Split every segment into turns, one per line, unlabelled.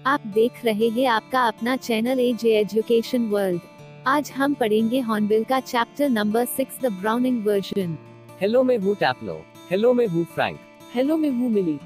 आप देख रहे हैं आपका अपना चैनल एजे एजुकेशन वर्ल्ड। आज हम पढ़ेंगे हॉर्नबिल का chapter number 6 the browning version.
Hello, मैं हूँ टैप्लो। हेलो, मैं हूँ फ्रैंक।
हेलो, मैं हूँ मिली।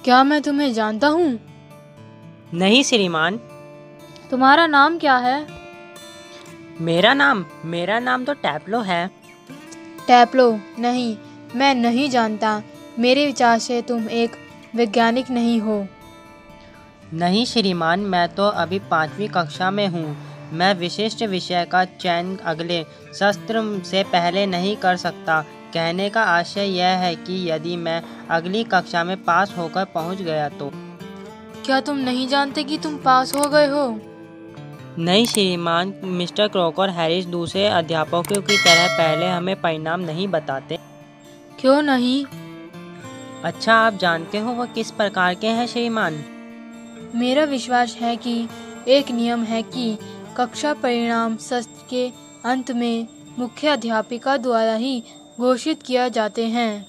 क्या मैं तुम्हें जानता हूँ?
नहीं श्रीमान।
तुम्हारा नाम क्या है?
मेरा नाम तो टैप्लो है।
टैप्लो? नहीं, मैं नहीं जानता। मेरे विचार से तुम एक वैज्ञानिक नहीं हो।
नहीं श्रीमान, मैं तो अभी 5वीं कक्षा में हूँ। मैं विशिष्ट विषय का चयन अगले सत्र से पहले नहीं कर सकता। कहने का आशय यह है कि यदि मैं अगली कक्षा में पास होकर पहुँच गया तो।
क्या तुम नहीं जानते कि तुम पास हो गए हो?
नहीं श्रीमान, मिस्टर क्रॉकर हैरिस दूसरे अध्यापकों की तरह पहले हमें परिणाम नहीं बताते।
क्यों नहीं?
अच्छा, आप जानते हो वह किस प्रकार के हैं श्रीमान?
मेरा विश्वास है कि एक नियम है कि कक्षा परिणाम सत्र के अंत में मुख्य अध्यापिका द्वारा ही घोषित किया जाते हैं।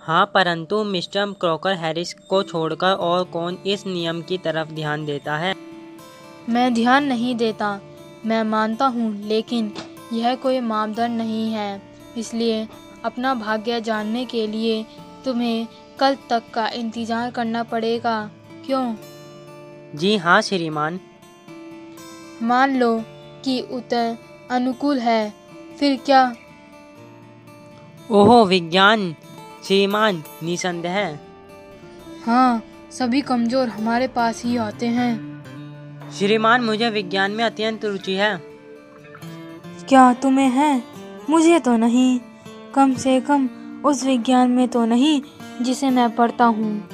हाँ, परंतु मिस्टर क्रॉकर हैरिस को छोड़कर और कौन इस नियम की तरफ ध्यान देता है?
मैं ध्यान नहीं देता, मैं मानता हूँ, लेकिन यह कोई मापदंड नहीं है। इसलिए अपना भाग्य जानने के लिए तुम्हें कल तक का इंतजार करना पड़ेगा। क्यों?
जी हाँ श्रीमान।
मान लो कि उत्तर अनुकूल है, फिर क्या?
ओहो, विज्ञान श्रीमान, निसंदेह।
हाँ, सभी कमजोर हमारे पास ही आते हैं।
श्रीमान, मुझे विज्ञान में अत्यंत रुचि है।
क्या तुम्हें है? मुझे तो नहीं, कम से कम उस विज्ञान में तो नहीं जिसे मैं पढ़ता हूँ।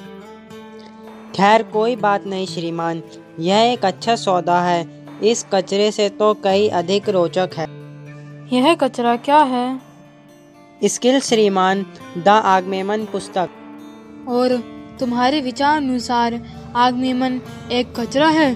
खैर, कोई बात नहीं श्रीमान, यह एक अच्छा सौदा है। इस कचरे से तो कई अधिक रोचक है।
यह कचरा क्या है?
स्किल श्रीमान, द आगमेमन पुस्तक।
और तुम्हारे विचार अनुसार आगमेमन एक कचरा है?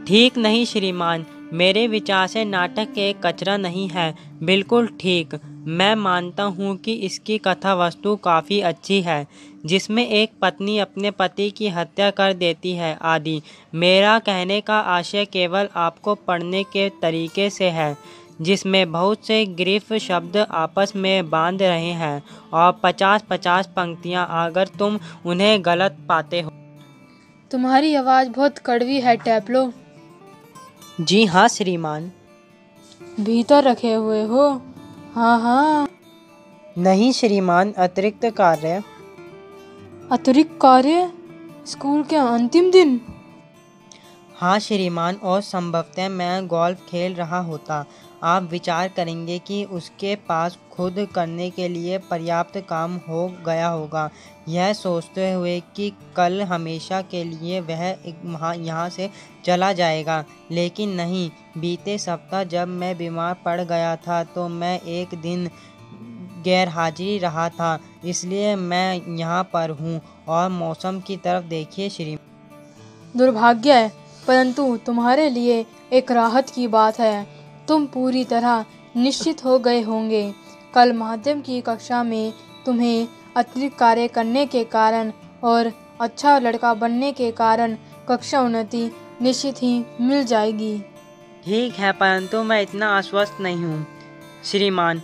ठीक नहीं श्रीमान, मेरे विचार से नाटक एक कचरा नहीं है। बिल्कुल ठीक। मैं मानता हूँ कि इसकी कथा वस्तु काफ़ी अच्छी है, जिसमें एक पत्नी अपने पति की हत्या कर देती है आदि। मेरा कहने का आशय केवल आपको पढ़ने के तरीके से है, जिसमें बहुत से ग्रीफ शब्द आपस में बांध रहे हैं और 50-50 पंक्तियाँ, अगर तुम उन्हें गलत पाते हो।
तुम्हारी आवाज़ बहुत कड़वी है टैप्लो।
जी हाँ श्रीमान।
भीतर रखे हुए हो? हाँ हाँ।
नहीं श्रीमान, अतिरिक्त कार्य।
अतिरिक्त कार्य? स्कूल के अंतिम दिन?
हाँ श्रीमान, और संभवतः मैं गोल्फ खेल रहा होता। आप विचार करेंगे कि उसके पास खुद करने के लिए पर्याप्त काम हो गया होगा, यह सोचते हुए कि कल हमेशा के लिए वह यहाँ से चला जाएगा। लेकिन नहीं, बीते सप्ताह जब मैं बीमार पड़ गया था तो मैं एक दिन गैरहाजिर रहा था, इसलिए मैं यहाँ पर हूँ। और मौसम की तरफ देखिए श्रीमान।
दुर्भाग्य है, परंतु तुम्हारे लिए एक राहत की बात है। तुम पूरी तरह निश्चित हो गए होंगे। कल माध्यम की कक्षा में तुम्हें अतिरिक्त कार्य करने के कारण और अच्छा लड़का बनने के कारण कक्षा उन्नति निश्चित ही मिल जाएगी।
ठीक है, परंतु मैं इतना आश्वस्त नहीं हूँ श्रीमान।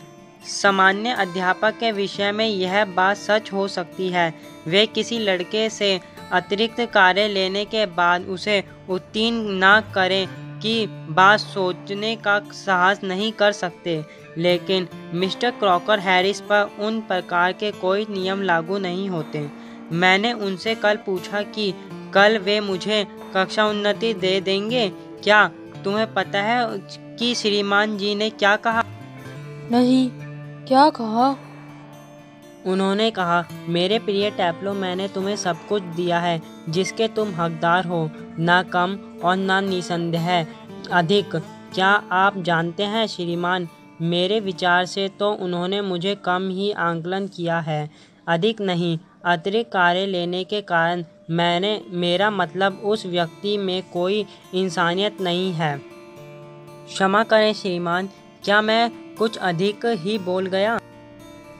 सामान्य अध्यापक के विषय में यह बात सच हो सकती है। वे किसी लड़के से अतिरिक्त कार्य लेने के बाद उसे उत्तीर्ण न करें की बात सोचने का साहस नहीं कर सकते। लेकिन मिस्टर क्रॉकर हैरिस पर उन प्रकार के कोई नियम लागू नहीं होते। मैंने उनसे कल पूछा कि कल वे मुझे कक्षा उन्नति दे देंगे। क्या तुम्हें पता है कि श्रीमान जी ने क्या कहा?
नहीं, क्या कहा?
उन्होंने कहा, मेरे प्रिय टैप्लो, मैंने तुम्हें सब कुछ दिया है जिसके तुम हकदार हो, ना कम और ना निसंदेह अधिक। क्या आप जानते हैं श्रीमान, मेरे विचार से तो उन्होंने मुझे कम ही आंकलन किया है, अधिक नहीं। अतिरिक्त कार्य लेने के कारण मेरा मतलब उस व्यक्ति में कोई इंसानियत नहीं है। क्षमा करें श्रीमान, क्या मैं कुछ अधिक ही बोल गया?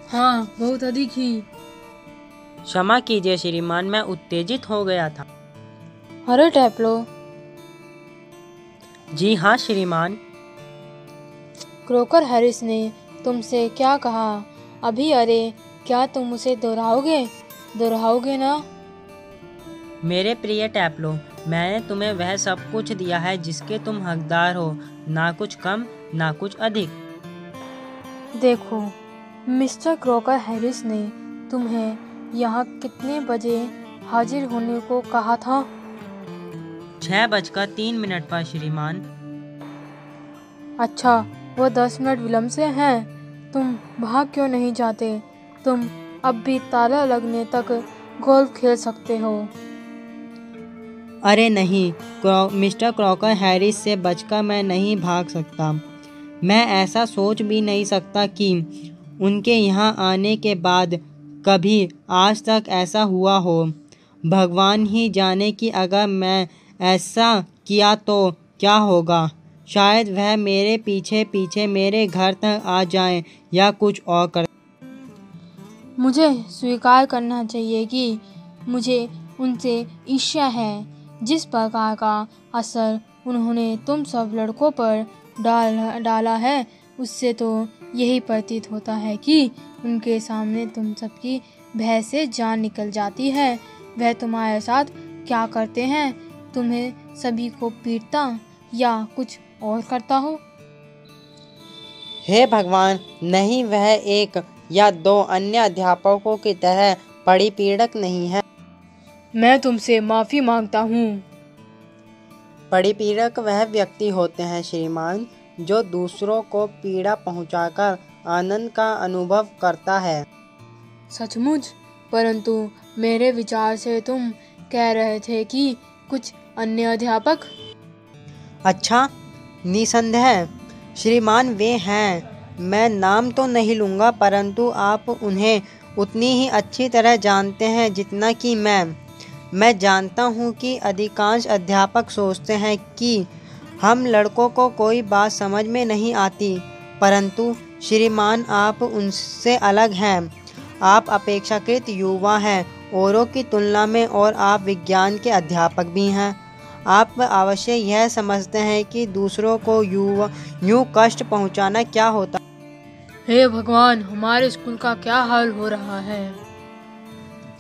हाँ, बहुत अधिक ही।
क्षमा कीजिए श्रीमान, मैं उत्तेजित हो गया था।
अरे टैप्लो,
जी हाँ श्रीमान।
क्रोकर हैरिस ने तुमसे क्या कहा अभी? अरे क्या तुम उसे दोहराओगे ना?
मेरे प्रिय टैप्लो, मैंने तुम्हें वह सब कुछ दिया है जिसके तुम हकदार हो, ना कुछ कम ना कुछ अधिक। देखो,
मिस्टर क्रोकर हैरिस ने तुम्हें यहाँ कितने बजे हाजिर होने को कहा था?
6:03 पर श्रीमान।
अच्छा, वो 10 मिनट विलम्ब से हैं। तुम भाग क्यों नहीं जाते? तुम अब भी ताला लगने तक गोल्फ खेल सकते हो।
अरे नहीं, मिस्टर क्रॉकर हैरिस से बचकर मैं नहीं भाग सकता। मैं ऐसा सोच भी नहीं सकता कि उनके यहाँ आने के बाद कभी आज तक ऐसा हुआ हो। भगवान ही जाने कि अगर मैं ऐसा किया तो क्या होगा। शायद वह मेरे पीछे पीछे मेरे घर तक आ जाएं या कुछ और कर।
मुझे स्वीकार करना चाहिए कि मुझे उनसे ईर्ष्या है। जिस प्रकार का असर उन्होंने तुम सब लड़कों पर डाला है, उससे तो यही प्रतीत होता है कि उनके सामने तुम सबकी भय से जान निकल जाती है। वह तुम्हारे साथ क्या करते हैं? तुम्हें सभी को पीटता या कुछ और करता हो?
हे भगवान, नहीं, वह एक या दो अन्य अध्यापकों की तरह परिपीड़क नहीं है।
मैं तुमसे माफ़ी मांगता हूँ।
परिपीड़क वह व्यक्ति होते हैं श्रीमान जो दूसरों को पीड़ा पहुंचाकर आनंद का अनुभव करता है।
सचमुच? परंतु मेरे विचार से तुम कह रहे थे कि कुछ अन्य अध्यापक।
अच्छा, निसंदेह श्रीमान वे हैं। मैं नाम तो नहीं लूँगा, परंतु आप उन्हें उतनी ही अच्छी तरह जानते हैं जितना कि मैं जानता हूँ कि अधिकांश अध्यापक सोचते हैं कि हम लड़कों को कोई बात समझ में नहीं आती, परंतु श्रीमान आप उनसे अलग हैं। आप अपेक्षाकृत युवा हैं औरों की तुलना में, और आप विज्ञान के अध्यापक भी हैं। आप अवश्य यह समझते हैं कि दूसरों को यूँ कष्ट पहुँचाना क्या होता।
हे भगवान, हमारे स्कूल का क्या हाल हो रहा है?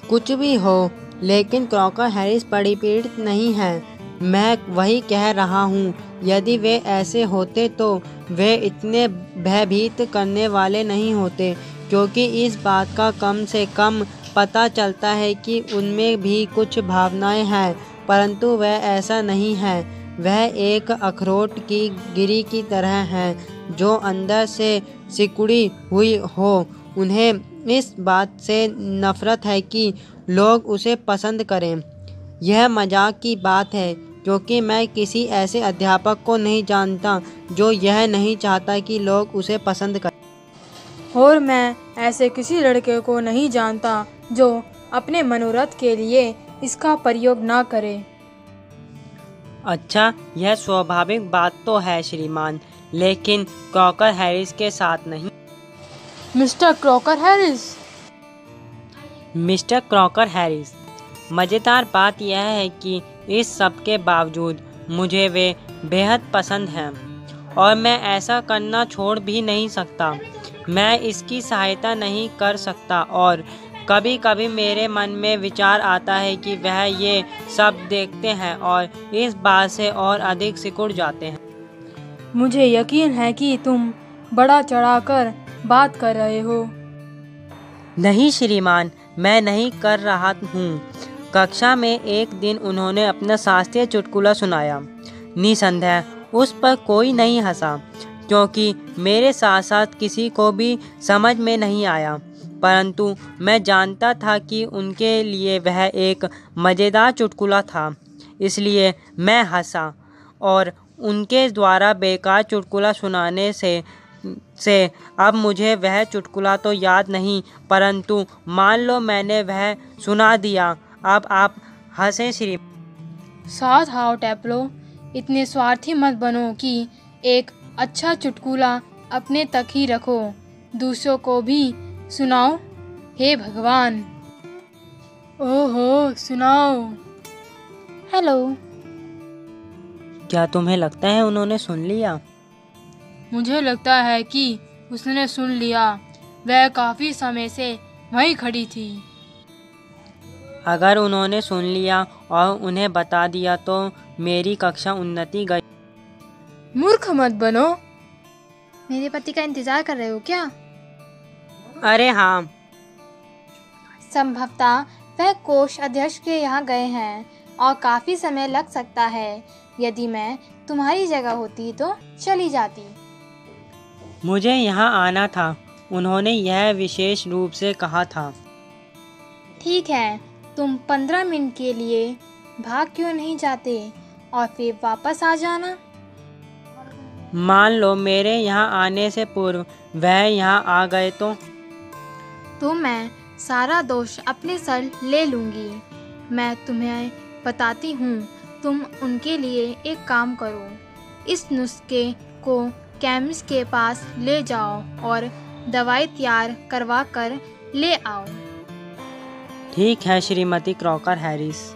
कुछ भी हो, लेकिन क्रॉकर हैरिस परिपीड़ित नहीं है। मैं वही कह रहा हूँ। यदि वे ऐसे होते तो वे इतने भयभीत करने वाले नहीं होते, क्योंकि इस बात का कम से कम पता चलता है कि उनमें भी कुछ भावनाएं हैं, परंतु वह ऐसा नहीं है। वह एक अखरोट की गिरी की तरह हैं जो अंदर से सिकुड़ी हुई हो। उन्हें इस बात से नफरत है कि लोग उसे पसंद करें। यह मजाक की बात है, क्योंकि मैं किसी ऐसे अध्यापक को नहीं जानता जो यह नहीं चाहता कि लोग उसे पसंद करें।
और मैं ऐसे किसी लड़के को नहीं जानता जो अपने मनोरथ के लिए इसका प्रयोग ना करे।
अच्छा, यह स्वाभाविक बात तो है श्रीमान, लेकिन क्रॉकर हैरिस के साथ नहीं।
Mister Crocker Harris.
Mister Crocker Harris, मज़ेदार बात यह है कि इस सब के बावजूद मुझे वे बेहद पसंद हैं, और मैं ऐसा करना छोड़ भी नहीं सकता। मैं इसकी सहायता नहीं कर सकता, और कभी कभी मेरे मन में विचार आता है कि वह ये सब देखते हैं और इस बात से और अधिक सिकुड़ जाते हैं।
मुझे यकीन है कि तुम बड़ा चढ़ाकर बात कर रहे हो।
नहीं श्रीमान, मैं नहीं कर रहा हूँ। कक्षा में एक दिन उन्होंने अपना शास्त्रीय चुटकुला सुनाया। निसंदेह उस पर कोई नहीं हंसा, क्योंकि मेरे साथ साथ किसी को भी समझ में नहीं आया, परंतु मैं जानता था कि उनके लिए वह एक मज़ेदार चुटकुला था। इसलिए मैं हंसा, और उनके द्वारा बेकार चुटकुला सुनाने से अब मुझे वह चुटकुला तो याद नहीं, परंतु मान लो मैंने वह सुना दिया। अब आप हंसें श्री।
साथ आओ टैप्लो, इतने स्वार्थी मत बनो कि एक अच्छा चुटकुला अपने तक ही रखो, दूसरों को भी सुनाओ। हे भगवान। ओहो, सुनाओ।
हेलो।
क्या तुम्हें लगता है उन्होंने सुन लिया?
मुझे लगता है कि उसने सुन लिया। वह काफी समय से वहीं खड़ी थी।
अगर उन्होंने सुन लिया और उन्हें बता दिया तो मेरी कक्षा उन्नति गई।
मूर्ख मत बनो।
मेरे पति का इंतजार कर रहे हो क्या?
अरे हाँ।
संभवतः वह कोष अध्यक्ष के यहाँ गए हैं और काफी समय लग सकता है। यदि मैं तुम्हारी जगह होती तो चली जाती।
मुझे यहाँ आना था, उन्होंने यह विशेष रूप से कहा था।
ठीक है, तुम 15 मिनट के लिए भाग क्यों नहीं जाते और फिर वापस आ जाना।
मान लो मेरे यहाँ आने से पूर्व वह यहाँ आ गए तो
मैं सारा दोष अपने सर ले लूँगी। मैं तुम्हें बताती हूँ, तुम उनके लिए एक काम करो। इस नुस्खे को केमिस्ट के पास ले जाओ और दवाई तैयार करवा कर ले आओ।
ठीक है श्रीमती क्रॉकर हैरिस।